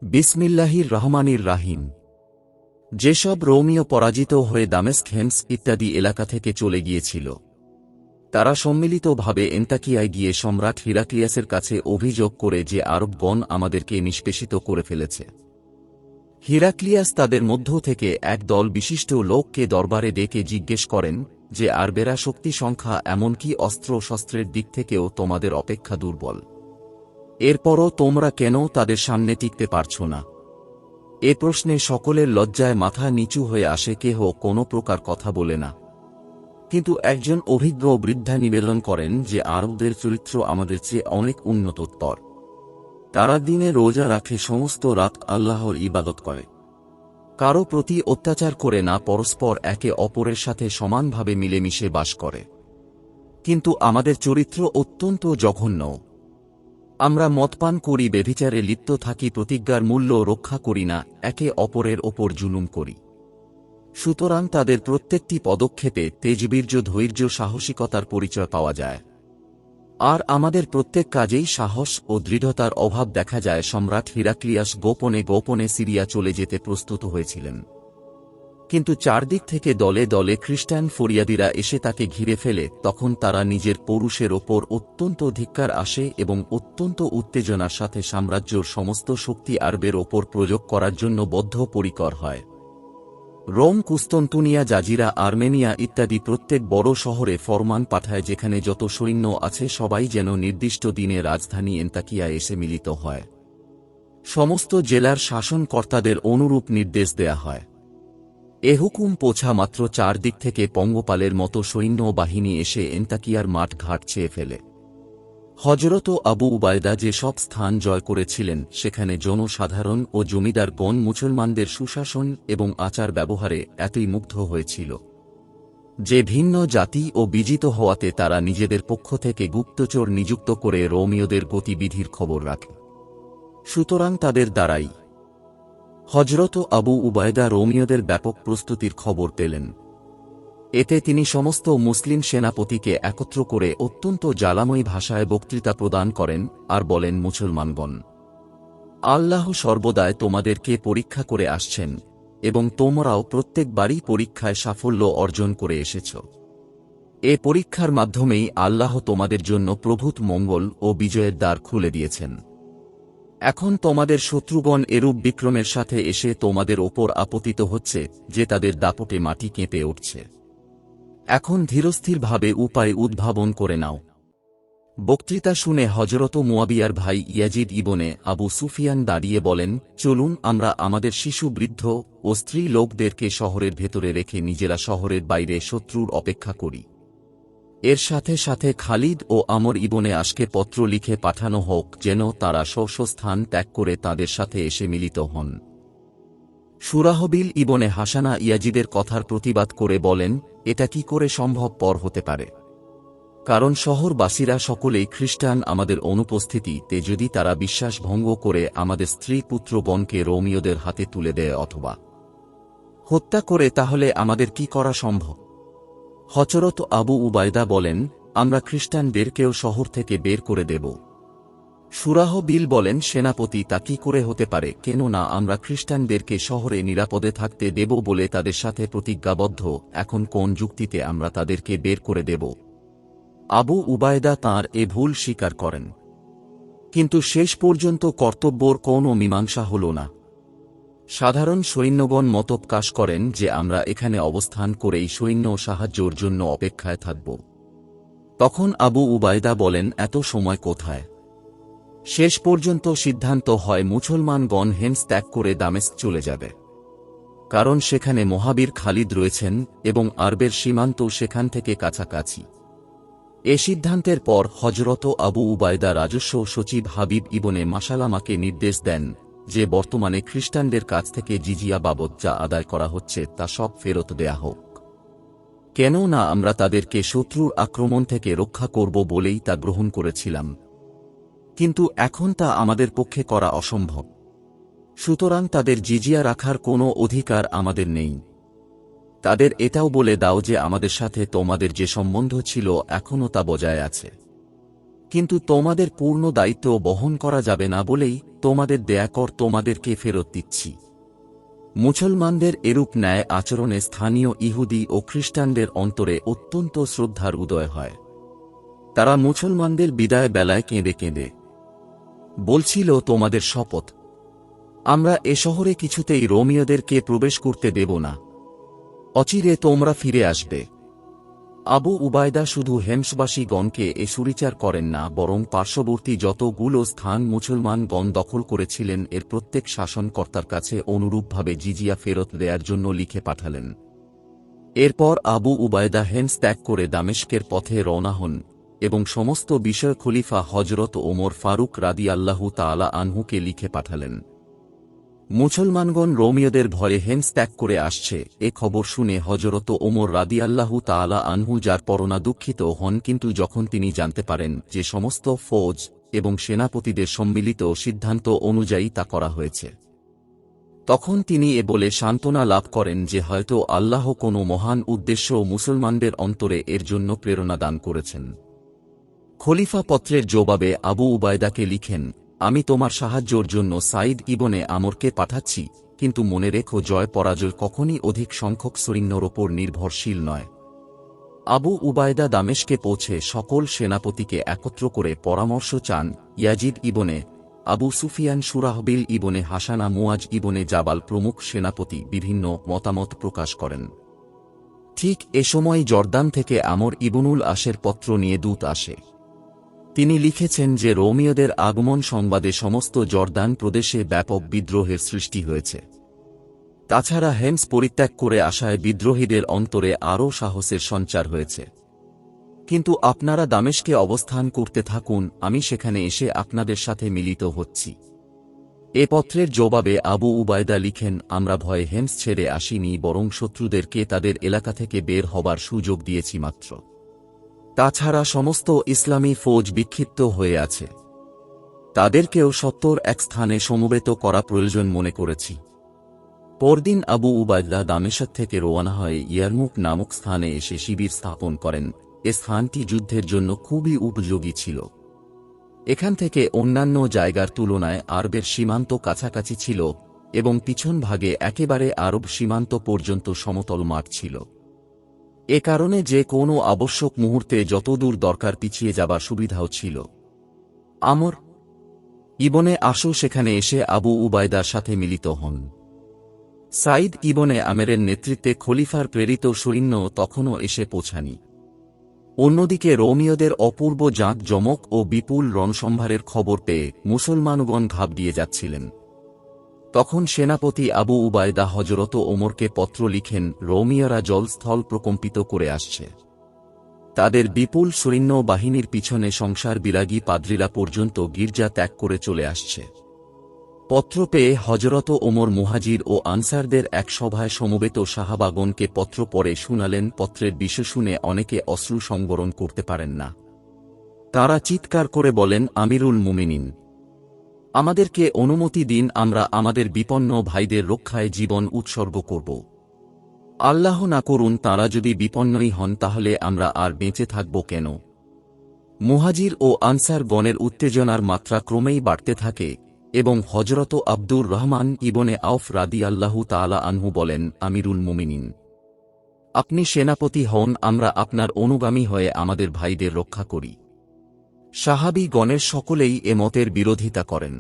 বিসমিল্লাহির রহমানির রাহিম। যেসব রোমীয় পরাজিত হয়ে দামেস্ক, হেমস ইত্যাদি এলাকা থেকে চলে গিয়েছিল, তারা সম্মিলিতভাবে এন্তাকিয়ায় গিয়ে সম্রাট হিরাক্লিয়াসের কাছে অভিযোগ করে যে আরবগণ আমাদেরকে নিষ্পেষিত করে ফেলেছে। হিরাক্লিয়াস তাদের মধ্য থেকে এক দল বিশিষ্ট লোককে দরবারে ডেকে জিজ্ঞেস করেন যে আরবেরা শক্তি সংখ্যা এমনকি অস্ত্র শস্ত্রের দিক থেকেও তোমাদের অপেক্ষা দুর্বল, এরপরও তোমরা কেন তাদের সামনে টিকতে পারছ না? এ প্রশ্নে সকলের লজ্জায় মাথা নিচু হয়ে আসে, কেহ কোনো প্রকার কথা বলে না। কিন্তু একজন অভিজ্ঞ বৃদ্ধা নিবেদন করেন যে আরবদের চরিত্র আমাদের চেয়ে অনেক উন্নততর। তারা দিনে রোজা রাখে, সমস্ত রাত আল্লাহর ইবাদত করে, কারো প্রতি অত্যাচার করে না, পরস্পর একে অপরের সাথে সমানভাবে মিলেমিশে বাস করে। কিন্তু আমাদের চরিত্র অত্যন্ত জঘন্য। আমরা মদপান করি, ব্যভিচারে লিপ্ত থাকি, প্রতিজ্ঞার মূল্য রক্ষা করি না, একে অপরের ওপর জুলুম করি। সুতরাং তাদের প্রত্যেকটি পদক্ষেপে তেজবীর্য, ধৈর্য, সাহসিকতার পরিচয় পাওয়া যায়। আর আমাদের প্রত্যেক কাজেই সাহস ও দৃঢ়তার অভাব দেখা যায়। সম্রাট হিরাক্লিয়াস গোপনে গোপনে সিরিয়া চলে যেতে প্রস্তুত হয়েছিলেন, কিন্তু চারদিক থেকে দলে দলে খ্রিস্টান ফরিয়াদিরা এসে তাকে ঘিরে ফেলে। তখন তারা নিজের পৌরুষের ওপর অত্যন্ত ধিক্কার আসে এবং অত্যন্ত উত্তেজনার সাথে সাম্রাজ্যর সমস্ত শক্তি আরবের ওপর প্রয়োগ করার জন্য বদ্ধপরিকর হয়। রোম, কুস্তন্তুনিয়া, জাজিরা, আর্মেনিয়া ইত্যাদি প্রত্যেক বড় শহরে ফরমান পাঠায় যেখানে যত সৈন্য আছে সবাই যেন নির্দিষ্ট দিনে রাজধানী এন্তাকিয়ায় এসে মিলিত হয়। সমস্ত জেলার শাসনকর্তাদের অনুরূপ নির্দেশ দেয়া হয়। এ হুকুম পোছা মাত্র চারদিক থেকে পঙ্গপালের মতো সৈন্য বাহিনী এসে এন্তাকিয়ার মাঠ ঘাট ছেয়ে ফেলে। হযরত আবু উবায়দা যে সব স্থান জয় করেছিলেন সেখানে জনসাধারণ ও জমিদারগণ মুসলমানদের সুশাসন এবং আচার ব্যবহারে এতই মুগ্ধ হয়েছিল যে ভিন্ন জাতি ও বিজিত হওয়াতে তারা নিজেদের পক্ষ থেকে গুপ্তচর নিযুক্ত করে রোমীয়দের গতিবিধির খবর রাখে। সুতরাং তাদের দ্বারাই হযরত আবু উবায়দা রোমীয়দের ব্যাপক প্রস্তুতির খবর পেলেন। এতে তিনি সমস্ত মুসলিম সেনাপতিকে একত্র করে অত্যন্ত জ্বালাময়ী ভাষায় বক্তৃতা প্রদান করেন আর বলেন, মুসলমানগণ, আল্লাহ সর্বদাই তোমাদেরকে পরীক্ষা করে আসছেন এবং তোমরাও প্রত্যেকবারই পরীক্ষায় সাফল্য অর্জন করে এসেছ। এ পরীক্ষার মাধ্যমেই আল্লাহ তোমাদের জন্য প্রভূত মঙ্গল ও বিজয়ের দ্বার খুলে দিয়েছেন। এখন তোমাদের শত্রুগণ এরূপ বিক্রমের সাথে এসে তোমাদের ওপর আপতিত হচ্ছে যে তাদের দাপটে মাটি কেঁপে উঠছে। এখন ধীরস্থিরভাবে উপায় উদ্ভাবন করে নাও। বক্তৃতা শুনে হযরত মুয়াবিয়ার ভাই ইয়াজিদ ইবনে আবু সুফিয়ান দাঁড়িয়ে বলেন, চলুন আমরা আমাদের শিশু, বৃদ্ধ ও স্ত্রী লোকদেরকে শহরের ভেতরে রেখে নিজেরা শহরের বাইরে শত্রুর অপেক্ষা করি। এর সাথে সাথে খালিদ ও আমর ইবনে আশকে পত্র লিখে পাঠানো হোক যেন তারা স্থান ত্যাগ করে তাদের সাথে এসে মিলিত হন। সুরাহবিল ইবনে হাসানা ইয়াজিদের কথার প্রতিবাদ করে বলেন, এটা কি করে সম্ভবপর হতে পারে? কারণ শহরবাসীরা সকলেই খ্রিস্টান। আমাদের অনুপস্থিতিতে যদি তারা বিশ্বাস ভঙ্গ করে আমাদের স্ত্রী পুত্রগণকে রোমীয়দের হাতে তুলে দেয় অথবা হত্যা করে, তাহলে আমাদের কি করা সম্ভব? হযরত আবু উবায়দা বলেন, আমরা খ্রিস্টানদেরকেও শহর থেকে বের করে দেব। সুরাহবিল বলেন, সেনাপতি, তা কি করে হতে পারে? কেননা আমরা খ্রিস্টানদেরকে শহরে নিরাপদে থাকতে দেব বলে তাদের সাথে প্রতিজ্ঞাবদ্ধ। এখন কোন যুক্তিতে আমরা তাদেরকে বের করে দেব? আবু উবায়দা তাঁর এ ভুল স্বীকার করেন, কিন্তু শেষ পর্যন্ত কর্তব্যর কোনো মীমাংসা হল না। সাধারণ সৈন্যগণ মতপ্রকাশ করেন যে আমরা এখানে অবস্থান করেই সৈন্য সাহায্যের জন্য অপেক্ষায় থাকব। তখন আবু উবায়দা বলেন, এত সময় কোথায়? শেষ পর্যন্ত সিদ্ধান্ত হয় মুসলমানগণ হেমস ত্যাগ করে দামেস্ক চলে যাবে, কারণ সেখানে মহাবীর খালিদ রয়েছেন এবং আরবের সীমান্ত সেখান থেকে কাছাকাছি। এ সিদ্ধান্তের পর হযরত আবু উবায়দা রাজস্ব সচিব হাবিব ইবনে মাসালামাকে নির্দেশ দেন যে বর্তমানে খ্রিস্টানদের কাছ থেকে জিজিয়া বাবদ যা আদায় করা হচ্ছে তা সব ফেরত দেয়া হোক, কেননা আমরা তাদেরকে শত্রুর আক্রমণ থেকে রক্ষা করব বলেই তা গ্রহণ করেছিলাম, কিন্তু এখন তা আমাদের পক্ষে করা অসম্ভব। সুতরাং তাদের জিজিয়া রাখার কোনো অধিকার আমাদের নেই। তাদের এটাও বলে দাও যে আমাদের সাথে তোমাদের যে সম্বন্ধ ছিল এখনও তা বজায় আছে, কিন্তু তোমাদের পূর্ণ দায়িত্ব বহন করা যাবে না বলেই তোমাদের দেয়া কর তোমাদেরকে ফেরত দিচ্ছি। মুসলমানদের এরূপ ন্যায় আচরণে স্থানীয় ইহুদি ও খ্রিস্টানদের অন্তরে অত্যন্ত শ্রদ্ধার উদয় হয়। তারা মুসলমানদের বিদায় বেলায় কেঁদে কেঁদে বলছিল, তোমাদের শপথ, আমরা এ শহরে কিছুতেই রোমীয়দেরকে প্রবেশ করতে দেব না। অচিরে তোমরা ফিরে আসবে। আবু উবায়দা শুধু হেমসবাসীগণকে এ সুবিচার করেন না, বরং পার্শ্ববর্তী যতগুলো স্থান মুসলমানগণ দখল করেছিলেন এর প্রত্যেক শাসনকর্তার কাছে অনুরূপভাবে জিজিয়া ফেরত দেওয়ার জন্য লিখে পাঠালেন। এরপর আবু উবায়দা হেমস ত্যাগ করে দামেস্কের পথে রওনা হন এবং সমস্ত বিষয় খলিফা হজরত ওমর ফারুক রাদিয়াল্লাহু তাআলা আনহুকে লিখে পাঠালেন। মুসলমানগণ রোমীয়দের ভয়ে হেমস ত্যাগ করে আসছে এ খবর শুনে হজরত ওমর রাদিয়াল্লাহু তাআলা আনহু যার পরনা দুঃখিত হন, কিন্তু যখন তিনি জানতে পারেন যে সমস্ত ফৌজ এবং সেনাপতিদের সম্মিলিত সিদ্ধান্ত অনুযায়ী তা করা হয়েছে, তখন তিনি এ বলে সান্ত্বনা লাভ করেন যে হয়তো আল্লাহ কোনো মহান উদ্দেশ্য মুসলমানদের অন্তরে এর জন্য প্রেরণা দান করেছেন। খলিফা পত্রের জবাবে আবু উবায়দাকে লিখেন, আমি তোমার সাহায্যের জন্য সাইদ ইবনে আমরকে পাঠাচ্ছি, কিন্তু মনে রেখো জয় পরাজয় কখনই অধিক সংখ্যক সৈন্যর ওপর নির্ভরশীল নয়। আবু উবায়দা দামেশকে পৌঁছে সকল সেনাপতিকে একত্র করে পরামর্শ চান। ইয়াজিদ ইবনে আবু সুফিয়ান, সুরাহবিল ইবনে হাসানা, মুয়াজ ইবনে জাবাল প্রমুখ সেনাপতি বিভিন্ন মতামত প্রকাশ করেন। ঠিক এ সময় জর্দান থেকে আমর ইবনুল আসের পত্র নিয়ে দূত আসে। তিনি লিখেছেন যে রোমীয়দের আগমন সংবাদে সমস্ত জর্দান প্রদেশে ব্যাপক বিদ্রোহের সৃষ্টি হয়েছে। তাছাড়া হেমস পরিত্যাগ করে আসায় বিদ্রোহীদের অন্তরে আরও সাহসের সঞ্চার হয়েছে। কিন্তু আপনারা দামেস্কে অবস্থান করতে থাকুন, আমি সেখানে এসে আপনাদের সাথে মিলিত হচ্ছি। এ পত্রের জবাবে আবু উবায়দা লিখেন, আমরা ভয়ে হেমস ছেড়ে আসিনি, বরং শত্রুদেরকে তাদের এলাকা থেকে বের হবার সুযোগ দিয়েছি মাত্র। তাছাড়া সমস্ত ইসলামী ফৌজ বিক্ষিপ্ত হয়ে আছে, তাদেরকেও সত্তর এক স্থানে সমবেত করা প্রয়োজন মনে করেছি। পরদিন আবু উবায়দা দামেশক থেকে রওনা হয়ে ইয়ারমুক নামক স্থানে এসে শিবির স্থাপন করেন। এ স্থানটি যুদ্ধের জন্য খুবই উপযোগী ছিল। এখান থেকে অন্যান্য জায়গার তুলনায় আরবের সীমান্ত কাছাকাছি ছিল এবং পিছন ভাগে একেবারে আরব সীমান্ত পর্যন্ত সমতল মাঠ ছিল। এ কারণে যে কোনো আবশ্যক মুহূর্তে যতদূর দরকার পিছিয়ে যাবার সুবিধাও ছিল। আমর ইবনে আসু সেখানে এসে আবু উবায়দার সাথে মিলিত হন। সাইদ ইবনে আমেরের নেতৃত্বে খলিফার প্রেরিত সৈন্য তখনও এসে পৌঁছানি। অন্যদিকে রোমীয়দের অপূর্ব জাঁকজমক ও বিপুল রণসম্ভারের খবর পেয়ে মুসলমানগণ ঘাবড়িয়ে যাচ্ছিলেন। তখন সেনাপতি আবু উবায়দা হজরত ওমরকে পত্র লিখেন, রোমীয়রা জলস্থল প্রকম্পিত করে আসছে। তাদের বিপুল সৈন্য বাহিনীর পিছনে সংসার বিরাগী পাদ্রীরা পর্যন্ত গির্জা ত্যাগ করে চলে আসছে। পত্র পেয়ে হজরত ওমর মুহাজির ও আনসারদের এক সভায় সমবেত সাহাবাগণকে পত্র পড়ে শুনালেন। পত্রের বিষয় শুনে অনেকে অশ্রু সংবরণ করতে পারেন না। তারা চিৎকার করে বলেন, আমিরুল মুমিনিন, আমাদেরকে অনুমতি দিন, আমরা আমাদের বিপন্ন ভাইদের রক্ষায় জীবন উৎসর্গ করব। আল্লাহ না করুন তাঁরা যদি বিপন্নই হন, তাহলে আমরা আর বেঁচে থাকব কেন? মুহাজির ও আনসার গণের উত্তেজনার মাত্রা ক্রমেই বাড়তে থাকে এবং হজরত আব্দুর রহমান ইবনে আউফ রাদিয়াল্লাহু তাআলা আনহু বলেন, আমিরুল মুমিনিন, আপনি সেনাপতি হন, আমরা আপনার অনুগামী হয়ে আমাদের ভাইদের রক্ষা করি। সাহাবী গণের সকলেই এ মতের বিরোধিতা করেন।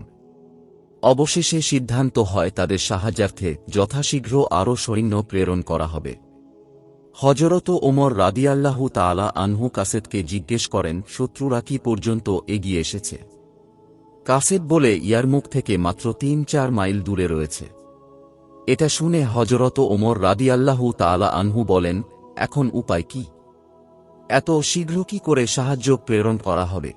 অবশেষে সিদ্ধান্ত হয় তাদের সাহায্যার্থে যথাশীঘ্র আরও সৈন্য প্রেরণ করা হবে। হজরত ওমর রাদিয়াল্লাহু তাআলা আনহু কাসেদকে জিজ্ঞেস করেন, শত্রুরা কি পর্যন্ত এগিয়ে এসেছে? কাসেদ বলে, ইয়ারমুক থেকে মাত্র ৩-৪ মাইল দূরে রয়েছে। এটা শুনে হজরত ওমর রাদিয়াল্লাহু তাআলা আনহু বলেন, এখন উপায় কি? এত শীঘ্র কি করে সাহায্য প্রেরণ করা হবে?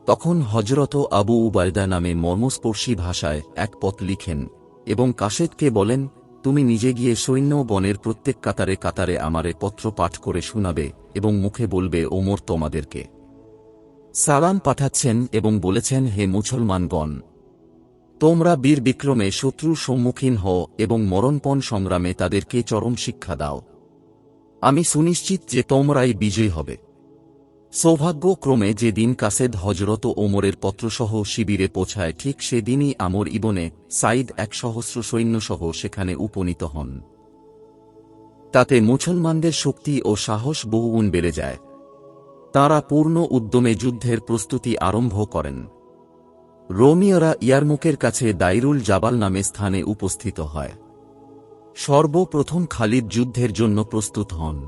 তখন হজরত আবু উবায়দা নামে মর্মস্পর্শী ভাষায় এক পত্র লিখেন এবং কাসেদকে বলেন, তুমি নিজে গিয়ে সৈন্য বনের প্রত্যেক কাতারে কাতারে আমারে পত্র পাঠ করে শোনাবে এবং মুখে বলবে, ওমর তোমাদেরকে সালাম পাঠাচ্ছেন এবং বলেছেন, হে মুসলমানগণ, তোমরা বীর বিক্রমে শত্রুর সম্মুখীন হও এবং মরণপণ সংগ্রামে তাদেরকে চরম শিক্ষা দাও। আমি সুনিশ্চিত যে তোমরাই বিজয়ী হবে। সৌভাগ্যক্রমে যেদিন কাসেদ হজরত ওমরের পত্রসহ শিবিরে পৌঁছায় ঠিক সেদিনই আমর ইবনে সাইদ 100 সৈন্যসহ সেখানে উপনীত হন। তাতে মুসলমানদের শক্তি ও সাহস বহুগুণ বেড়ে যায়। তাঁরা পূর্ণ উদ্যমে যুদ্ধের প্রস্তুতি আরম্ভ করেন। রোমীয়রা ইয়ারমুকের কাছে দাইরুল জাবাল নামে স্থানে উপস্থিত হয়। সর্বপ্রথম খালিদ যুদ্ধের জন্য প্রস্তুত হন।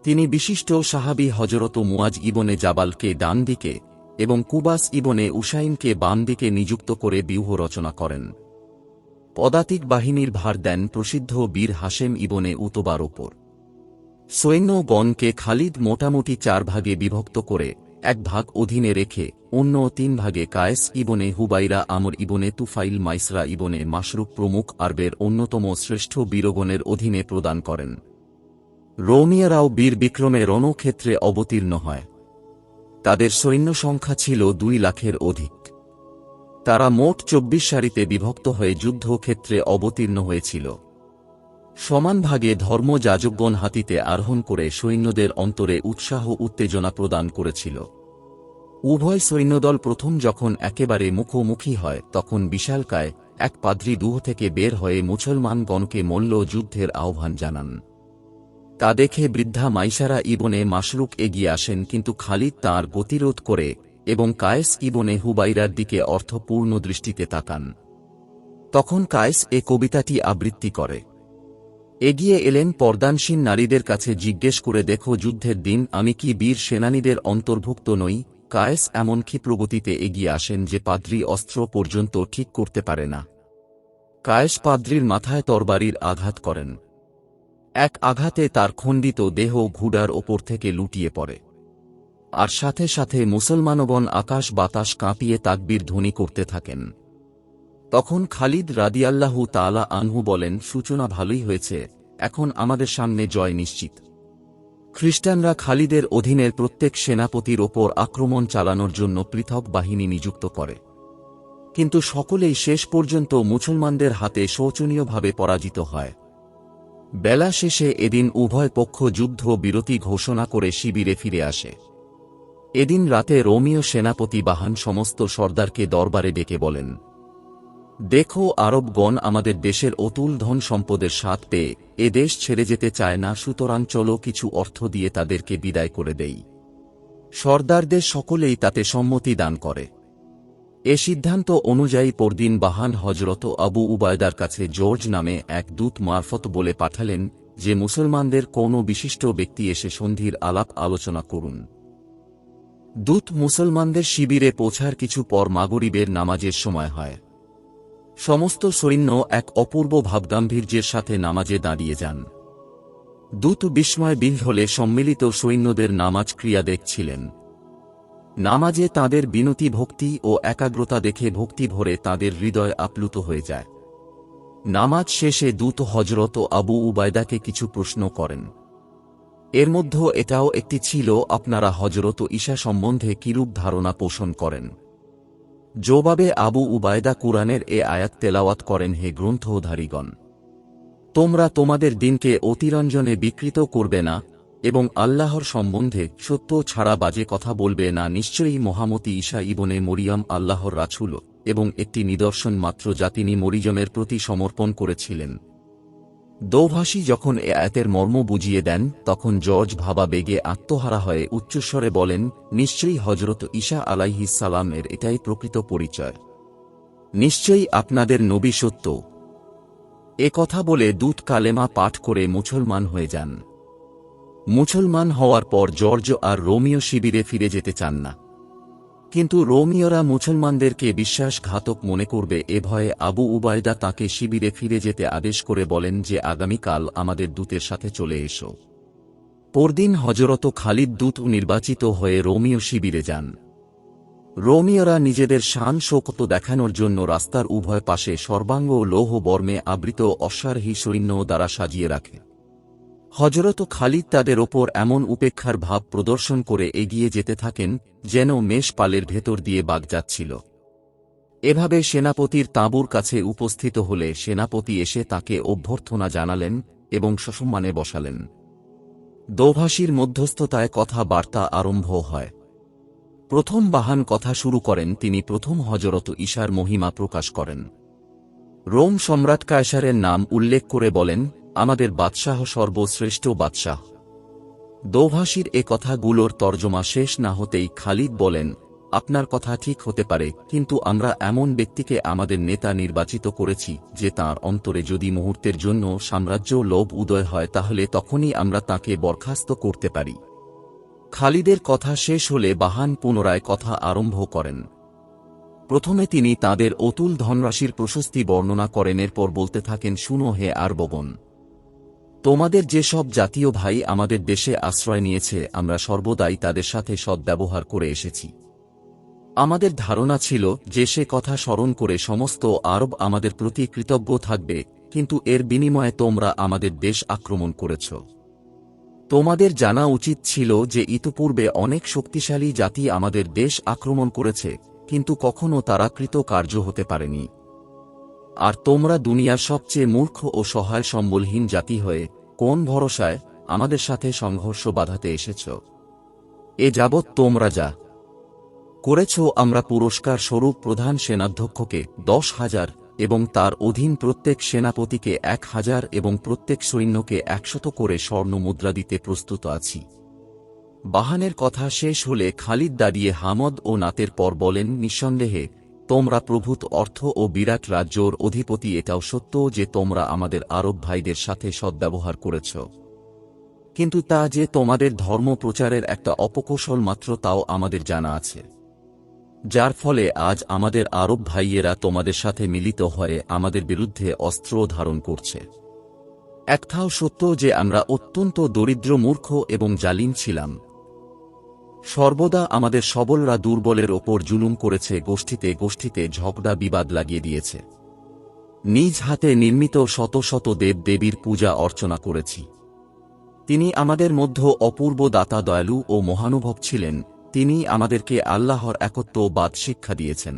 তিনি বিশিষ্ট সাহাবী হজরত মুয়াজ ইবনে জাবালকে ডান দিকে এবং কুবাস ইবনে উসাইনকে বাম দিকে নিযুক্ত করে ব্যূহ রচনা করেন। পদাতিক বাহিনীর ভার দেন প্রসিদ্ধ বীর হাশেম ইবনে উতবার ওপর। সৈন্যগণকে খালিদ মোটামুটি 4 ভাগে বিভক্ত করে 1 ভাগ অধীনে রেখে অন্য 3 ভাগে কায়েস ইবনে হুবাইরা, আমর ইবনে তুফাইল, মাইসরা ইবনে মাশরুক প্রমুখ আরবের অন্যতম শ্রেষ্ঠ বীরগণের অধীনে প্রদান করেন। রোমীয়রাও বীর বিক্রমে রণক্ষেত্রে অবতীর্ণ হয়। তাদের সৈন্য সংখ্যা ছিল 2 লাখের অধিক। তারা মোট 24 সারিতে বিভক্ত হয়ে যুদ্ধক্ষেত্রে অবতীর্ণ হয়েছিল। সমান ভাগে ধর্মযাজকগণ হাতিতে আরোহণ করে সৈন্যদের অন্তরে উৎসাহ উত্তেজনা প্রদান করেছিল। উভয় সৈন্যদল প্রথম যখন একেবারে মুখোমুখি হয় তখন বিশালকায় এক পাদ্রী দুহ থেকে বের হয়ে মুসলমানগণকে মল্ল যুদ্ধের আহ্বান জানান। তা দেখে বৃদ্ধা মাইসারা ইবনে মাশরুক এগিয়ে আসেন, কিন্তু খালিদ তাঁর গতিরোধ করে এবং কায়েস ইবনে হুবাইরার দিকে অর্থপূর্ণ দৃষ্টিতে তাকান। তখন কায়েস এ কবিতাটি আবৃত্তি করে। এগিয়ে এলেন পর্দানসীন নারীদের কাছে, জিজ্ঞেস করে, দেখো যুদ্ধের দিন আমি কি বীর সেনানীদের অন্তর্ভুক্ত নই? কায়েস এমন ক্ষিপ্রগতিতে এগিয়ে আসেন যে পাদ্রী অস্ত্র পর্যন্ত ঠিক করতে পারে না। কায়েস পাদ্রীর মাথায় তরবারির আঘাত করেন। এক আঘাতে তার খণ্ডিত দেহ ঘোড়ার ওপর থেকে লুটিয়ে পড়ে, আর সাথে সাথে মুসলমানগণ আকাশ বাতাস কাঁপিয়ে তাকবীর ধ্বনি করতে থাকেন। তখন খালিদ রাদিয়াল্লাহু তাআলা আনহু বলেন, সূচনা ভালোই হয়েছে, এখন আমাদের সামনে জয় নিশ্চিত। খ্রিস্টানরা খালিদের অধীনের প্রত্যেক সেনাপতির ওপর আক্রমণ চালানোর জন্য পৃথক বাহিনী নিযুক্ত করে, কিন্তু সকলেই শেষ পর্যন্ত মুসলমানদের হাতে শোচনীয়ভাবে পরাজিত হয়। বেলা শেষে এদিন উভয় পক্ষ যুদ্ধ বিরতি ঘোষণা করে শিবিরে ফিরে আসে। এদিন রাতে রোমীয় সেনাপতি বাহান সমস্ত সর্দারকে দরবারে ডেকে বলেন, দেখো আরবগণ আমাদের দেশের অতুল ধন সম্পদের স্বাদ পেয়ে এ দেশ ছেড়ে যেতে চায় না, সুতরাং চলো কিছু অর্থ দিয়ে তাদেরকে বিদায় করে দেই। সর্দারদের সকলেই তাতে সম্মতি দান করে। এ সিদ্ধান্ত অনুযায়ী পরদিন বাহান হজরত আবু উবায়দার কাছে জর্জ নামে এক দূত মারফত বলে পাঠালেন যে মুসলমানদের কোনো বিশিষ্ট ব্যক্তি এসে সন্ধির আলাপ আলোচনা করুন। দূত মুসলমানদের শিবিরে পৌঁছার কিছু পর মাগরিবের নামাজের সময় হয়। সমস্ত সৈন্য এক অপূর্ব ভাবগাম্ভীর্যের সাথে নামাজে দাঁড়িয়ে যান। দূত বিস্ময়বিহ্বল হলে সম্মিলিত সৈন্যদের নামাজ ক্রিয়া দেখছিলেন। নামাজে তাদের বিনতি ভক্তি ও একাগ্রতা দেখে ভক্তি ভরে তাদের হৃদয় আপ্লুত হয়ে যায়। নামাজ শেষে দূত হজরত আবু উবায়দাকে কিছু প্রশ্ন করেন। এর মধ্যে এটাও একটি ছিল, আপনারা হজরত ঈসা সম্বন্ধে কিরূপ ধারণা পোষণ করেন? জবাবে আবু উবায়দা কুরআনের এ আয়াত তেলাওয়াত করেন, হে গ্রন্থধারীগণ, তোমরা তোমাদের দিনকে অতিরঞ্জনে বিকৃত করবে না এবং আল্লাহর সম্বন্ধে সত্য ছাড়া বাজে কথা বলবে না। নিশ্চয়ই মহামতি ঈসা ইবনে মরিয়ম আল্লাহর রাসূল এবং একটি নিদর্শন মাত্র যা তিনি মরিয়মের প্রতি সমর্পণ করেছিলেন। দোভাষী যখন এ আয়াতের মর্ম বুঝিয়ে দেন তখন জর্জ ভাবাবেগে আত্মহারা হয়ে উচ্চস্বরে বলেন, নিশ্চয়ই হজরত ঈসা আলাইহিস সালামের এটাই প্রকৃত পরিচয়। নিশ্চয়ই আপনাদের নবী সত্য। এ কথা বলে দূত কালেমা পাঠ করে মুসলমান হয়ে যান। মুসলমান হওয়ার পর জর্জ আর রোমীয় শিবিরে ফিরে যেতে চান না, কিন্তু রোমীয়রা মুসলমানদেরকে বিশ্বাসঘাতক মনে করবে এ ভয়ে আবু উবায়দা তাকে শিবিরে ফিরে যেতে আদেশ করে বলেন যে আগামীকাল আমাদের দূতের সাথে চলে এসো। পরদিন হজরত খালিদ দূত নির্বাচিত হয়ে রোমীয় শিবিরে যান। রোমীয়রা নিজেদের শান শৌকত দেখানোর জন্য রাস্তার উভয় পাশে সর্বাঙ্গ লৌহ বর্মে আবৃত অশ্বারোহী সৈন্য দ্বারা সাজিয়ে রাখে। হজরত খালিদ তাদের ওপর এমন উপেক্ষার ভাব প্রদর্শন করে এগিয়ে যেতে থাকেন যেন মেষ পালের ভেতর দিয়ে বাগ যাচ্ছিল। এভাবে সেনাপতির তাঁবুর কাছে উপস্থিত হলে সেনাপতি এসে তাকে অভ্যর্থনা জানালেন এবং সসম্মানে বসালেন। দোভাষীর মধ্যস্থতায় কথাবার্তা আরম্ভ হয়। প্রথম বাহান কথা শুরু করেন, তিনি প্রথম হযরত ঈসার মহিমা প্রকাশ করেন। রোম সম্রাট কায়সারের নাম উল্লেখ করে বলেন, আমাদের বাদশাহ সর্বশ্রেষ্ঠ বাদশাহ। দোভাষীর এ কথাগুলোর তর্জমা শেষ না হতেই খালিদ বলেন, আপনার কথা ঠিক হতে পারে, কিন্তু আমরা এমন ব্যক্তিকে আমাদের নেতা নির্বাচিত করেছি যে তাঁর অন্তরে যদি মুহূর্তের জন্য সাম্রাজ্য লোভ উদয় হয় তাহলে তখনই আমরা তাকে বরখাস্ত করতে পারি। খালিদের কথা শেষ হলে বাহান পুনরায় কথা আরম্ভ করেন। প্রথমে তিনি তাদের অতুল ধনরাশির প্রশস্তি বর্ণনা করেন, এরপর বলতে থাকেন, শুনো হে আরবগণ, তোমাদের যেসব জাতীয় ভাই আমাদের দেশে আশ্রয় নিয়েছে আমরা সর্বদাই তাদের সাথে সদ্ব্যবহার করে এসেছি। আমাদের ধারণা ছিল যে সে কথা স্মরণ করে সমস্ত আরব আমাদের প্রতি কৃতজ্ঞ থাকবে, কিন্তু এর বিনিময়ে তোমরা আমাদের দেশ আক্রমণ করেছ। তোমাদের জানা উচিত ছিল যে ইতপূর্বে অনেক শক্তিশালী জাতি আমাদের দেশ আক্রমণ করেছে, কিন্তু কখনো তারা কৃতকার্য হতে পারেনি। আর তোমরা দুনিয়ার সবচেয়ে মূর্খ ও সহায় সম্বলহীন জাতি হয়ে কোন ভরসায় আমাদের সাথে সংঘর্ষ বাধাতে এসেছ? এ যাবৎ তোমরা যা করেছ আমরা পুরস্কার স্বরূপ প্রধান সেনাধ্যক্ষকে 10,000 এবং তার অধীন প্রত্যেক সেনাপতিকে 1,000 এবং প্রত্যেক সৈন্যকে 100 করে স্বর্ণ মুদ্রা দিতে প্রস্তুত আছি। বাহানের কথা শেষ হলে খালিদ দাঁড়িয়ে হামদ ও নাতের পর বলেন, নিঃসন্দেহে তোমরা প্রভূত অর্থ ও বিরাট রাজ্যর অধিপতি। এটাও সত্য যে তোমরা আমাদের আরব ভাইদের সাথে সদ্ব্যবহার করেছ, কিন্তু তা যে তোমাদের ধর্ম প্রচারের একটা অপকৌশল মাত্র তাও আমাদের জানা আছে, যার ফলে আজ আমাদের আরব ভাইয়েরা তোমাদের সাথে মিলিত হয়ে আমাদের বিরুদ্ধে অস্ত্র ধারণ করছে। একটাও সত্য যে আমরা অত্যন্ত দরিদ্র, মূর্খ এবং জালিম ছিলাম। সর্বদা আমাদের সবলরা দুর্বলের ওপর জুলুম করেছে, গোষ্ঠীতে গোষ্ঠীতে ঝগড়া বিবাদ লাগিয়ে দিয়েছে। নিজ হাতে নির্মিত শত শত দেব দেবীর পূজা অর্চনা করেছি। তিনি আমাদের মধ্য অপূর্ব দাতা, দয়ালু ও মহানুভব ছিলেন। তিনি আমাদেরকে আল্লাহর একত্ববাদ শিক্ষা দিয়েছেন।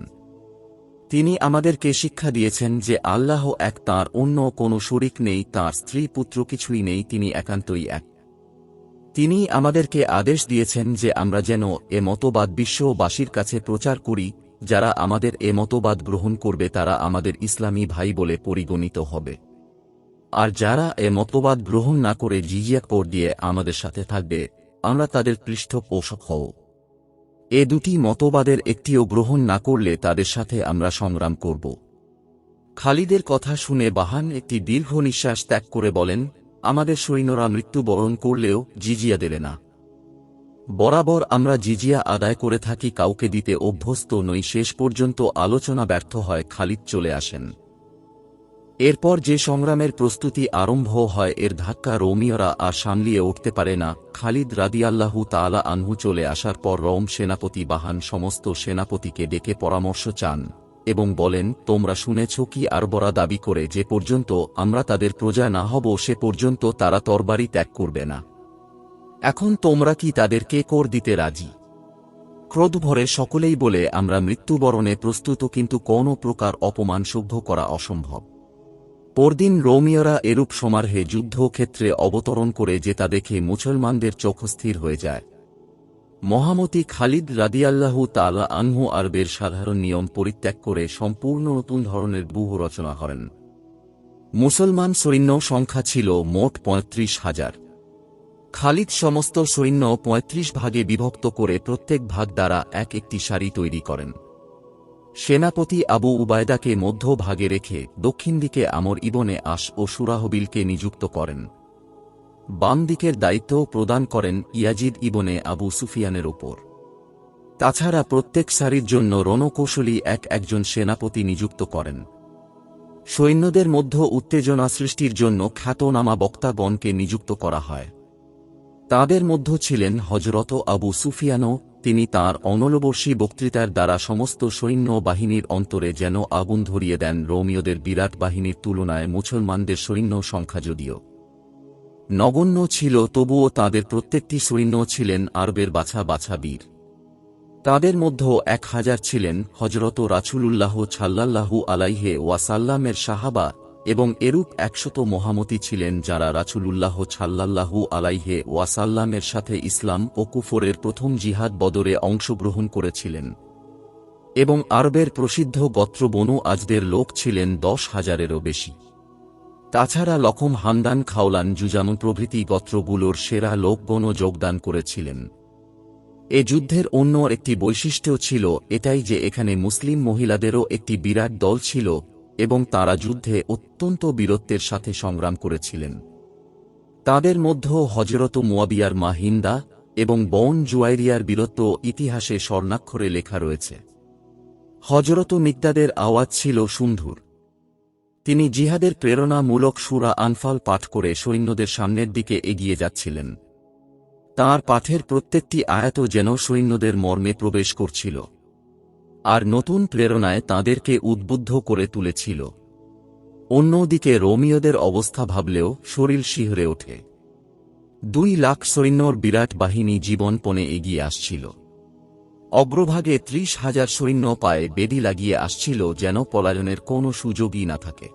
তিনি আমাদেরকে শিক্ষা দিয়েছেন যে আল্লাহ এক, তাঁর অন্য কোনো শরিক নেই, তাঁর স্ত্রী পুত্র কিছুই নেই, তিনি একান্তই এক। তিনি আমাদেরকে আদেশ দিয়েছেন যে আমরা যেন এ মতবাদ বিশ্ববাসীর কাছে প্রচার করি। যারা আমাদের এ মতবাদ গ্রহণ করবে তারা আমাদের ইসলামী ভাই বলে পরিগণিত হবে, আর যারা এ মতবাদ গ্রহণ না করে জিজিয়া কর দিয়ে আমাদের সাথে থাকবে আমরা তাদের পৃষ্ঠপোষক হব। এ দুটি মতবাদের একটিও গ্রহণ না করলে তাদের সাথে আমরা সংগ্রাম করব। খালিদের কথা শুনে বাহান একটি দীর্ঘ নিঃশ্বাস ত্যাগ করে বলেন, আমাদের সৈন্যরা মৃত্যুবরণ করলেও জিজিয়া দেবে না। বরাবর আমরা জিজিয়া আদায় করে থাকি, কাউকে দিতে অভ্যস্ত নই। শেষ পর্যন্ত আলোচনা ব্যর্থ হয়, খালিদ চলে আসেন। এরপর যে সংগ্রামের প্রস্তুতি আরম্ভ হয় এর ধাক্কা রোমীয়রা আর সামলিয়ে উঠতে পারে না। খালিদ রাদিয়াল্লাহু তাআলা আনহু চলে আসার পর রোম সেনাপতি বাহান সমস্ত সেনাপতিকে ডেকে পরামর্শ চান এবং বলেন, তোমরা শুনেছ কি আরবরা দাবি করে যে পর্যন্ত আমরা তাদের প্রজা না হব সে পর্যন্ত তারা তরবারি ত্যাগ করবে না। এখন তোমরা কি তাদেরকে কর দিতে রাজি? ক্রোধ ভরে সকলেই বলে, আমরা মৃত্যুবরণে প্রস্তুত, কিন্তু কোনো প্রকার অপমান সহ্য করা অসম্ভব। পরদিন রোমীয়রা এরূপ সমারোহে যুদ্ধক্ষেত্রে অবতরণ করে যেটা দেখে মুসলমানদের চোখ স্থির হয়ে যায়। মহামতি খালিদ রাদিয়াল্লাহু তাআলা আনহু আরবের সাধারণ নিয়ম পরিত্যাগ করে সম্পূর্ণ নতুন ধরনের ব্যূহ রচনা করেন। মুসলমান সৈন্য সংখ্যা ছিল মোট 35,000। খালিদ সমস্ত সৈন্য 35 ভাগে বিভক্ত করে প্রত্যেক ভাগ দ্বারা একটি সারি তৈরি করেন। সেনাপতি আবু উবায়দাকে মধ্য ভাগে রেখে দক্ষিণ দিকে আমর ইবনে আস ও সুরাহবিলকে নিযুক্ত করেন। বাম দিকের দায়িত্ব প্রদান করেন ইয়াজিদ ইবনে আবু সুফিয়ানের ওপর। তাছাড়া প্রত্যেক সারির জন্য রণকৌশলী একজন সেনাপতি নিযুক্ত করেন। সৈন্যদের মধ্যে উত্তেজনা সৃষ্টির জন্য খ্যাতনামা বক্তাগণকে নিযুক্ত করা হয়। তাঁদের মধ্যে ছিলেন হযরত আবু সুফিয়ানও। তিনি তাঁর অনলবর্ষী বক্তৃতার দ্বারা সমস্ত সৈন্য বাহিনীর অন্তরে যেন আগুন ধরিয়ে দেন। রোমীয়দের বিরাট বাহিনীর তুলনায় মুসলমানদের সৈন্য সংখ্যা যদিও নগণ্য ছিল, তবুও তাঁদের প্রত্যেকটি সৈন্য ছিলেন আরবের বাছা বাছা বীর। তাঁদের মধ্যে 1,000 ছিলেন হযরত রাসূলুল্লাহ সাল্লাল্লাহু আলাইহি ওয়াসাল্লামের সাহাবা এবং এরূপ 100 মহামতি ছিলেন যারা রাসূলুল্লাহ সাল্লাল্লাহু আলাইহি ওয়াসাল্লামের সাথে ইসলাম ও কুফরের প্রথম জিহাদ বদরে অংশগ্রহণ করেছিলেন। এবং আরবের প্রসিদ্ধ গোত্র বনু আজদের লোক ছিলেন 10,000-এরও বেশি। তাছাড়া লখম, হামদান, খাওলান, জুজাম প্রভৃতি গোত্রগুলোর সেরা লোকগণও যোগদান করেছিলেন। এ যুদ্ধের অন্য একটি বৈশিষ্ট্য ছিল এটাই যে এখানে মুসলিম মহিলাদেরও একটি বিরাট দল ছিল এবং তারা যুদ্ধে অত্যন্ত বীরত্বের সাথে সংগ্রাম করেছিলেন। তাদের মধ্যে হযরত মুয়াবিয়ার মা হিন্দা এবং বোন জুয়াইরিয়ার বীরত্ব ইতিহাসে স্বর্ণাক্ষরে লেখা রয়েছে। হযরত মিকদাদের আওয়াজ ছিল সুন্দর। তিনি জিহাদের প্রেরণামূলক সূরা আনফাল পাঠ করে সৈন্যদের সামনের দিকে এগিয়ে যাচ্ছিলেন। তাঁর পাঠের প্রত্যেকটি আয়াত যেন সৈন্যদের মর্মে প্রবেশ করছিল আর নতুন প্রেরণায় তাঁদেরকে উদ্বুদ্ধ করে তুলেছিল। অন্যদিকে রোমীয়দের অবস্থা ভাবলেও শরীর শিহরে ওঠে। 2 লাখ সৈন্যর বিরাট বাহিনী জীবনপণে এগিয়ে আসছিল। অগ্রভাগে 30,000 সৈন্য পায়ে বেদি লাগিয়ে আসছিল যেন পলায়নের কোনো সুযোগই না থাকে।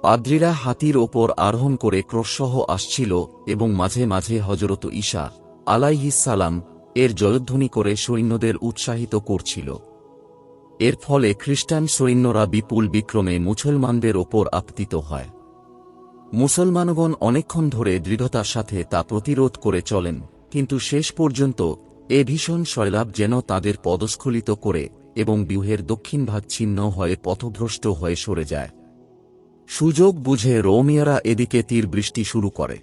পাদ্রীরা হাতির ওপর আরোহণ করে ক্রোশসহ আসছিল এবং মাঝে মাঝে হযরত ঈসা আলাইহিস সালাম এর জয়ধ্বনি করে সৈন্যদের উৎসাহিত করছিল। এর ফলে খ্রিস্টান সৈন্যরা বিপুল বিক্রমে মুসলমানদের ওপর আপতিত হয়। মুসলমানগণ অনেকক্ষণ ধরে দৃঢ়তার সাথে তা প্রতিরোধ করে চলেন, কিন্তু শেষ পর্যন্ত এ ভীষণ সয়লাব যেন তাদের পদস্খলিত করে এবং ব্যূহের দক্ষিণ ভাগ ছিন্ন হয়ে পথভ্রষ্ট হয়ে সরে যায়। সুযোগ বুঝে রোমীয়রা এদিকে তীর বৃষ্টি শুরু করে।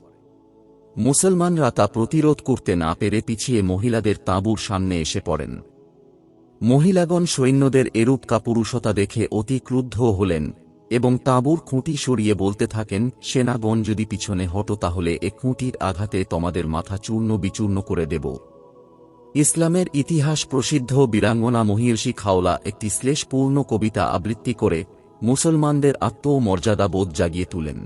মুসলমানরা তা প্রতিরোধ করতে না পেরে পিছিয়ে মহিলাদের তাঁবুর সামনে এসে পড়েন। মহিলাগণ সৈন্যদের এরূপ কাপুরুষতা দেখে অতি ক্রুদ্ধ হলেন এবং তাঁবুর খুঁটি সরিয়ে বলতে থাকেন, সেনাগণ যদি পিছনে হটো তাহলে এ খুঁটির আঘাতে তোমাদের মাথা চূর্ণ বিচূর্ণ করে দেব। ইসলামের ইতিহাস প্রসিদ্ধ বীরাঙ্গনা মহিষী খাওলা একটি শ্লেষপূর্ণ কবিতা আবৃত্তি করে মুসলমানদের আত্মমর্যাদাবোধ জাগিয়ে তুলেন।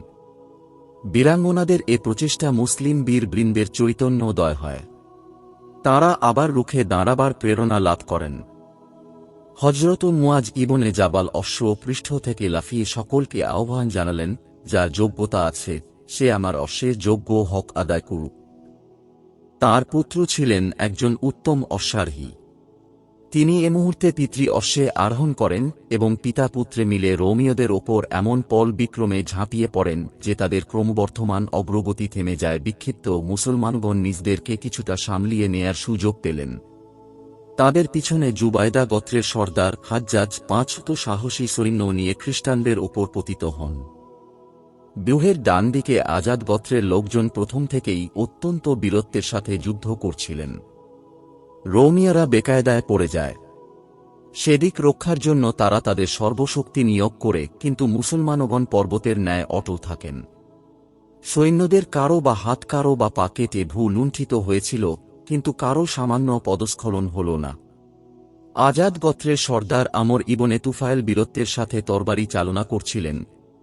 বীরাঙ্গনাদের এ প্রচেষ্টা মুসলিম বীর বৃন্দের চৈতন্যোদয় হয়। তাঁরা আবার রুখে দাঁড়াবার প্রেরণা লাভ করেন। হযরত মুয়াজ ইবনে জাবাল অশ্ব পৃষ্ঠ থেকে লাফিয়ে সকলকে আহ্বান জানালেন, যার যোগ্যতা আছে সে আমার অশ্বের যোগ্য হক আদায় করুক। তাঁর পুত্র ছিলেন একজন উত্তম অশ্বারোহী। তিনি এ মুহূর্তে পিতৃ অশ্বে আরোহণ করেন এবং পিতা পুত্রে মিলে রোমীয়দের ওপর এমন পল বিক্রমে ঝাঁপিয়ে পড়েন যে তাদের ক্রমবর্ধমান অগ্রগতি থেমে যায়। বিক্ষিপ্ত মুসলমানগণ নিজদেরকে কিছুটা সামলিয়ে নেয়ার সুযোগ পেলেন। তাদের পিছনে জুবায়দা গোত্রের সর্দার হাজ্জাজ 500 সাহসী সৈন্য নিয়ে খ্রিস্টানদের ওপর পতিত হন। ব্যূহের ডান দিকে আজাদ গোত্রের লোকজন প্রথম থেকেই অত্যন্ত বীরত্বের সাথে যুদ্ধ করছিলেন। রোমীয়রা বেকায়দায় পড়ে যায়। সেদিক রক্ষার জন্য তারা তাদের সর্বশক্তি নিয়োগ করে, কিন্তু মুসলমানগণ পর্বতের ন্যায় অটল থাকেন। সৈন্যদের কারো বা হাত কারো বা পা কেটে লুণ্ঠিত হয়েছিল, কিন্তু কারো সামান্য পদস্খলন হল না। আজাদ গোত্রের সর্দার আমর ইবনে তুফাইল বীরত্বের সাথে তরবারি চালনা করছিলেন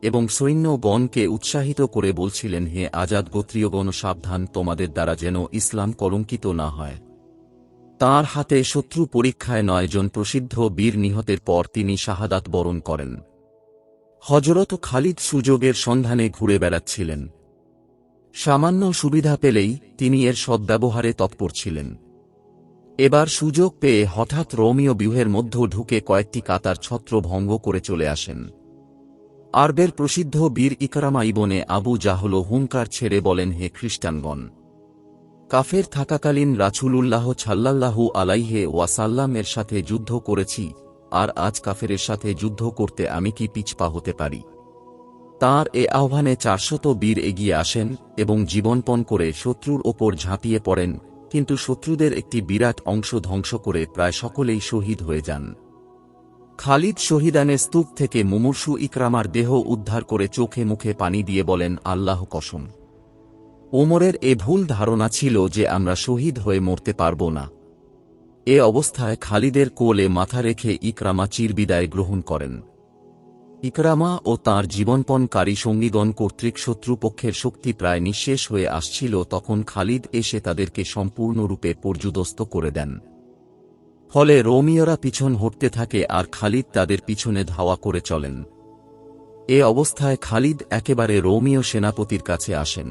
এবং সৈন্যগণকে উৎসাহিত করে বলছিলেন, হে আজাদ গোত্রীয়গণ, সাবধান, তোমাদের দ্বারা যেন ইসলাম কলঙ্কিত না হয়। তাঁর হাতে শত্রু পরীক্ষায় 9 জন প্রসিদ্ধ বীর নিহতের পর তিনি শাহাদাত বরণ করেন। হযরত খালিদ সুযোগের সন্ধানে ঘুরে বেড়াচ্ছিলেন। সামান্য সুবিধা পেলেই তিনি এর সদ্ব্যবহারে তৎপর ছিলেন। এবার সুযোগ পেয়ে হঠাৎ রোমীয় ব্যূহের মধ্যে ঢুকে কয়েকটি কাতার ছত্র ভঙ্গ করে চলে আসেন। আরবের প্রসিদ্ধ বীর ইকরামা ইবনে আবু জাহল হুঙ্কার ছেড়ে বলেন, হে খ্রিস্টানগণ, কাফের থাকাকালীন রাসূলুল্লাহ সাল্লাল্লাহু আলাইহি ওয়াসাল্লাম এর সাথে যুদ্ধ করেছি, আর আজ কাফেরের সাথে যুদ্ধ করতে আমি কি পিছপা হতে পারি? তাঁর এ আহ্বানে 400 বীর এগিয়ে আসেন এবং জীবনপণ করে শত্রুর ওপর ঝাঁপিয়ে পড়েন, কিন্তু শত্রুদের একটি বিরাট অংশ ধ্বংস করে প্রায় সকলেই শহীদ হয়ে যান। খালিদ শহীদানের স্তূপ থেকে মুমূর্ষু ইকরামার দেহ উদ্ধার করে চোখে মুখে পানি দিয়ে বলেন, আল্লাহ কসম, ওমরের এ ভুল ধারণা ছিল যে আমরা শহীদ হয়ে মরতে পারব না। এ অবস্থায় খালিদের কোলে মাথা রেখে ইকরামা চিরবিদায় গ্রহণ করেন। ইকরামা ও তাঁর জীবনপণকারী সঙ্গীগণ কর্তৃক শত্রুপক্ষের শক্তি প্রায় নিঃশেষ হয়ে আসছিল, তখন খালিদ এসে তাদেরকে সম্পূর্ণরূপে পর্যুদস্ত করে দেন। ফলে রোমীয়রা পিছন হটতে থাকে আর খালিদ তাদের পিছনে ধাওয়া করে চলেন। এ অবস্থায় খালিদ একেবারে রোমীয় সেনাপতির কাছে আসেন।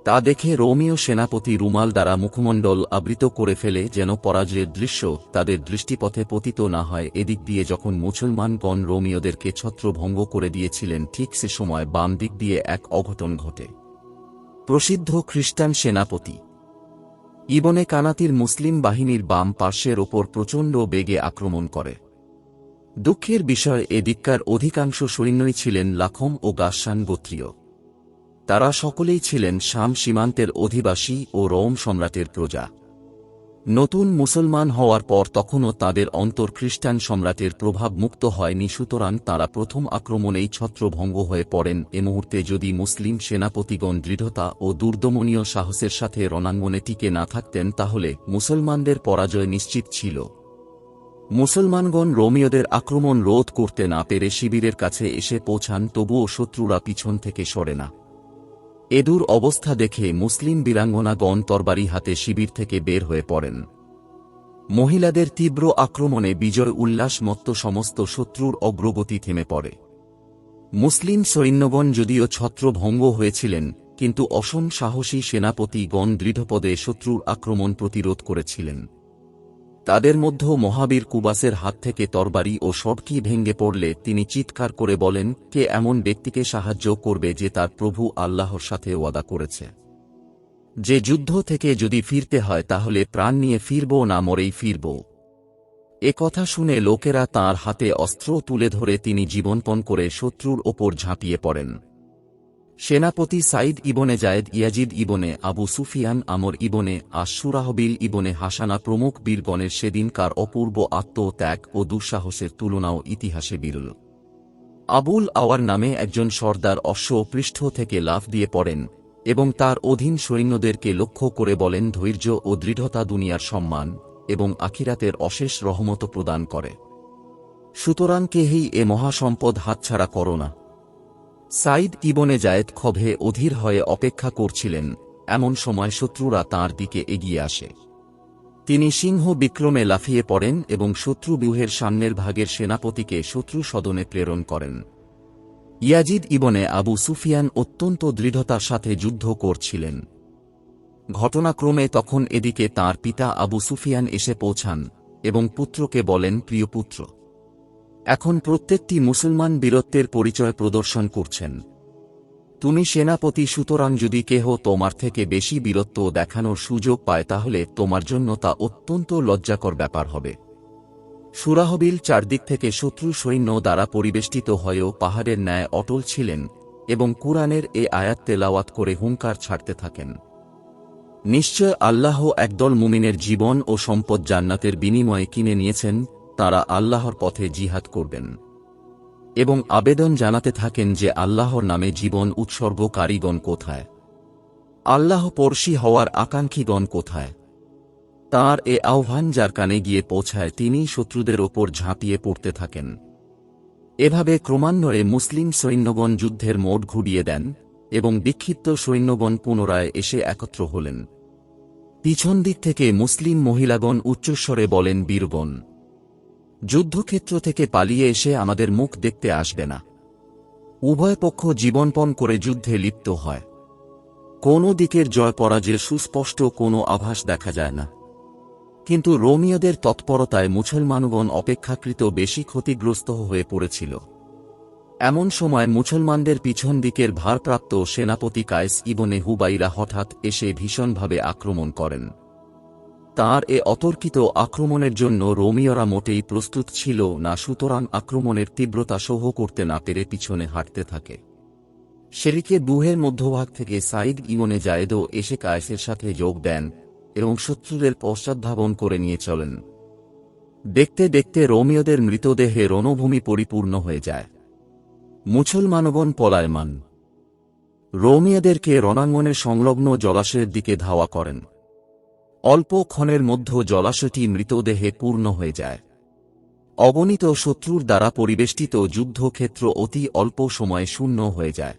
তা দেখে রোমীয় সেনাপতি রুমাল দ্বারা মুখমণ্ডল আবৃত করে ফেলে যেন পরাজয়ের দৃশ্য তাদের দৃষ্টিপথে পতিত না হয়। এদিক দিয়ে যখন মুসলমানগণ রোমীয়দেরকে ছত্রভঙ্গ করে দিয়েছিলেন, ঠিক সে সময় বাম দিক দিয়ে এক অঘটন ঘটে। প্রসিদ্ধ খ্রিস্টান সেনাপতি ইবনে কানাতির মুসলিম বাহিনীর বাম পার্শ্বের ওপর প্রচণ্ড বেগে আক্রমণ করে। দুঃখের বিষয়, এদিককার অধিকাংশ সৈন্যই ছিলেন লাখম ও গাসসান গোত্রীয়। তারা সকলেই ছিলেন শাম সীমান্তের অধিবাসী ও রোম সম্রাটের প্রজা। নতুন মুসলমান হওয়ার পর তখনও তাদের অন্তর খ্রিস্টান সম্রাটের প্রভাব মুক্ত হয়নি, সুতরাং তারা প্রথম আক্রমণেই ছত্রভঙ্গ হয়ে পড়েন। এ মুহূর্তে যদি মুসলিম সেনাপতিগণ দৃঢ়তা ও দুর্দমনীয় সাহসের সাথে রণাঙ্গনে টিকে না থাকতেন, তাহলে মুসলমানদের পরাজয় নিশ্চিত ছিল। মুসলমানগণ রোমীয়দের আক্রমণ রোধ করতে না পেরে শিবিরের কাছে এসে পৌঁছান, তবুও শত্রুরা পিছন থেকে সরে না। এদূর অবস্থা দেখে মুসলিম বীরাঙ্গনাগণ তরবারি হাতে শিবির থেকে বের হয়ে পড়েন। মহিলাদের তীব্র আক্রমণে বিজয় উল্লাস মত্ত সমস্ত শত্রুর অগ্রগতি থেমে পড়ে। মুসলিম সৈন্যগণ যদিও ছত্রভঙ্গ হয়েছিলেন, কিন্তু অসম সাহসী সেনাপতিগণ দৃঢ়পদে শত্রুর আক্রমণ প্রতিরোধ করেছিলেন। তাদের মধ্যে মহাবীর কুবাসের হাত থেকে তরবারি ও সড়কি ভেঙে পড়লে তিনি চিৎকার করে বলেন, কে এমন ব্যক্তিকে সাহায্য করবে যে তার প্রভু আল্লাহর সাথে ওয়াদা করেছে যে যুদ্ধ থেকে যদি ফিরতে হয় তাহলে প্রাণ নিয়ে ফিরব, না মরেই ফিরব। এ কথা শুনে লোকেরা তাঁর হাতে অস্ত্র তুলে ধরে তিনি জীবনপণ করে শত্রুর ওপর ঝাঁপিয়ে পড়েন। সেনাপতি সাইদ ইবনে জায়েদ, ইয়াজিদ ইবনে আবু সুফিয়ান, আমর ইবনে আশ-শুরাহবিল ইবনে হাসানা প্রমুখ বীরগণের সেদিনকার অপূর্ব আত্মত্যাগ ও দুঃসাহসের তুলনাও ইতিহাসে বিরল। আবুল আওয়ার নামে একজন সর্দার অশ্ব পৃষ্ঠ থেকে লাফ দিয়ে পড়েন এবং তার অধীন সৈন্যদেরকে লক্ষ্য করে বলেন, ধৈর্য ও দৃঢ়তা দুনিয়ার সম্মান এবং আখিরাতের অশেষ রহমত প্রদান করে, সুতরাং কেহই এ মহাসম্পদ হাতছাড়া করো না। সাইদ ইবনে জায়েদ ক্ষোভে অধীর হয়ে অপেক্ষা করছিলেন। এমন সময় শত্রুরা তাঁর দিকে এগিয়ে আসে। তিনি সিংহ বিক্রমে লাফিয়ে পড়েন এবং শত্রু ব্যূহের সামনের ভাগের সেনাপতিকে শত্রু সদনে প্রেরণ করেন। ইয়াজিদ ইবনে আবু সুফিয়ান অত্যন্ত দৃঢ়তার সাথে যুদ্ধ করছিলেন। ঘটনাক্রমে তখন এদিকে তাঁর পিতা আবু সুফিয়ান এসে পৌঁছান এবং পুত্রকে বলেন, প্রিয় পুত্র, এখন প্রত্যেকটি মুসলমান বীরত্বের পরিচয় প্রদর্শন করছেন। তুমি সেনাপতি, সুতরাং যদি কেহ তোমার থেকে বেশি বীরত্ব দেখানোর সুযোগ পায় তাহলে তোমার জন্য তা অত্যন্ত লজ্জাকর ব্যাপার হবে। সুরাহবিল চারদিক থেকে শত্রু সৈন্য দ্বারা পরিবেষ্টিত হয়েও পাহাড়ের ন্যায় অটল ছিলেন এবং কুরআনের এ আয়াত তেলাওয়াত করে হুঙ্কার ছাড়তে থাকেন, নিশ্চয় আল্লাহ একদল মুমিনের জীবন ও সম্পদ জান্নাতের বিনিময়ে কিনে নিয়েছেন, তারা আল্লাহর পথে জিহাদ করবেন। এবং আবেদন জানাতে থাকেন যে আল্লাহর নামে জীবন উৎসর্গকারীগণ কোথায়, আল্লাহপরশী হওয়ার আকাঙ্ক্ষীগণ কোথায়। তাঁর এ আহ্বান যার কানে গিয়ে পৌঁছায় তিনি শত্রুদের ওপর ঝাঁপিয়ে পড়তে থাকেন। এভাবে ক্রমান্বয়ে মুসলিম সৈন্যগণ যুদ্ধের মোড় ঘুরিয়ে দেন এবং বিক্ষিপ্ত সৈন্যগণ পুনরায় এসে একত্র হলেন। পিছন দিক থেকে মুসলিম মহিলাগণ উচ্চস্বরে বলেন, বীরগণ, যুদ্ধক্ষেত্র থেকে পালিয়ে এসে আমাদের মুখ দেখতে আসবে না। উভয় পক্ষ জীবনপণ করে যুদ্ধে লিপ্ত হয়। কোন দিকের জয় পরাজয়ের সুস্পষ্ট কোনো আভাস দেখা যায় না, কিন্তু রোমীয়দের তৎপরতায় মুসলমানগণ অপেক্ষাকৃত বেশি ক্ষতিগ্রস্ত হয়ে পড়েছিল। এমন সময় মুসলমানদের পিছন দিকের ভারপ্রাপ্ত সেনাপতি কায়েস ইবনে হুবাইরা হঠাৎ এসে ভীষণভাবে আক্রমণ করেন। তাঁর এ অতর্কিত আক্রমণের জন্য রোমীয়রা মোটেই প্রস্তুত ছিল না, সুতরাং আক্রমণের তীব্রতা সহ্য করতে না পেরে পিছনে হাঁটতে থাকে। সেদিকে ব্যূহের মধ্যভাগ থেকে সাইদ ইবনে জায়েদও এসে কায়েসের সাথে যোগ দেন এবং শত্রুদের পশ্চাদ্ধাবন করে নিয়ে চলেন। দেখতে দেখতে রোমীয়দের মৃতদেহে রণভূমি পরিপূর্ণ হয়ে যায়। মুসলমানগণ পলায়মান। রোমীয়দেরকে রণাঙ্গনের সংলগ্ন জলাশয়ের দিকে ধাওয়া করেন। অল্প ক্ষণের মধ্যে জলাশয়টি মৃতদেহে পূর্ণ হয়ে যায়। অগণিত শত্রুর দ্বারা পরিবেষ্টিত যুদ্ধক্ষেত্র অতি অল্প সময়ে শূন্য হয়ে যায়।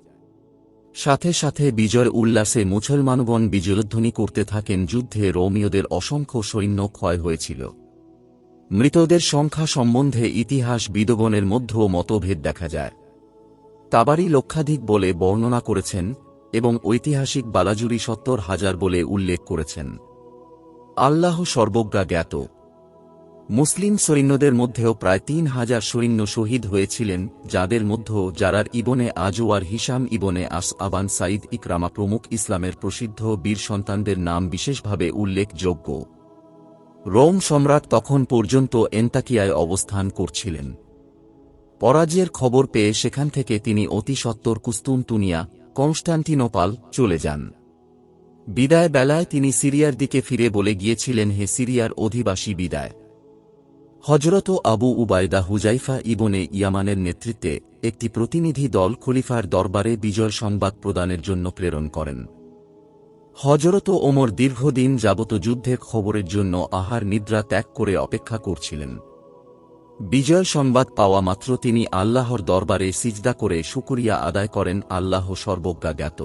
সাথে সাথে বিজয় উল্লাসে মুসলমানগণ বিজয়ধ্বনি করতে থাকেন। যুদ্ধে রোমীয়দের অসংখ্য সৈন্য ক্ষয় হয়েছিল। মৃতদের সংখ্যা সম্বন্ধে ইতিহাসবিদগণের মধ্যেও মতভেদ দেখা যায়। তাবারি লক্ষাধিক বলে বর্ণনা করেছেন এবং ঐতিহাসিক বালাজুরি ৭০,০০০ বলে উল্লেখ করেছেন। আল্লাহ সর্বজ্ঞা জ্ঞাত। মুসলিম সৈন্যদের মধ্যেও প্রায় ৩,০০০ সৈন্য শহীদ হয়েছিলেন, যাদের মধ্যে জারার ইবনে আজওয়ার, হিশাম ইবনে আবআন, সাইদ, ইকরামা প্রমুখ ইসলামের প্রসিদ্ধ বীর সন্তানদের নাম বিশেষভাবে উল্লেখযোগ্য। রোম সম্রাট তখন পর্যন্ত এন্তাকিয়ায় অবস্থান করছিলেন। পরাজয়ের খবর পেয়ে সেখান থেকে তিনি অতি সত্বর কুস্তুনতুনিয়া, কনস্টান্টিনোপাল চলে যান। বিদায় বেলায় তিনি সিরিয়ার দিকে ফিরে বলে গিয়েছিলেন, হে সিরিয়ার অধিবাসী বিদায়। হজরত আবু উবায়দা হুজাইফা ইবনে ইয়ামানের নেতৃত্বে একটি প্রতিনিধি দল খলিফার দরবারে বিজয় সংবাদ প্রদানের জন্য প্রেরণ করেন। হজরত ওমর দীর্ঘদিন যাবত যুদ্ধের খবরের জন্য আহার নিদ্রা ত্যাগ করে অপেক্ষা করছিলেন। বিজয় সংবাদ পাওয়া মাত্র তিনি আল্লাহর দরবারে সিজদা করে শুকরিয়া আদায় করেন। আল্লাহ সর্বজ্ঞা জ্ঞাত।